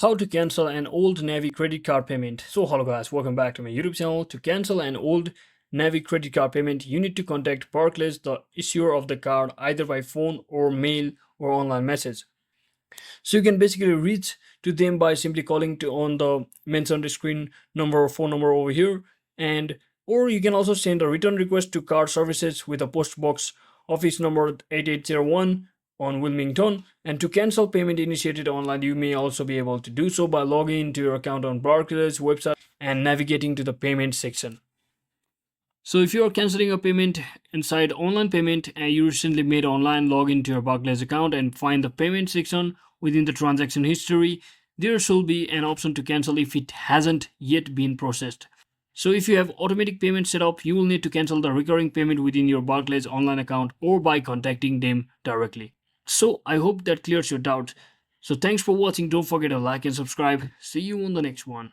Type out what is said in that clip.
How to cancel an old Navy credit card payment. So hello guys, welcome back to my YouTube channel. To cancel an old Navy credit card payment, you need to contact Barclays, the issuer of the card, either by phone or mail or online message. So you can basically reach to them by simply calling to on the mentioned screen number or phone number over here, and or you can also send a return request to card services with a post box office number 8801 on Wilmington. And to cancel payment initiated online, you may also be able to do so by logging into your account on Barclays website and navigating to the payment section. So if you are canceling a payment inside online payment and you recently made online, log into your Barclays account and find the payment section within the transaction history. There should be an option to cancel if it hasn't yet been processed. So if you have automatic payment set up, you will need to cancel the recurring payment within your Barclays online account or by contacting them directly. So I hope that clears your doubts. So thanks for watching. Don't forget to like and subscribe. See you on the next one.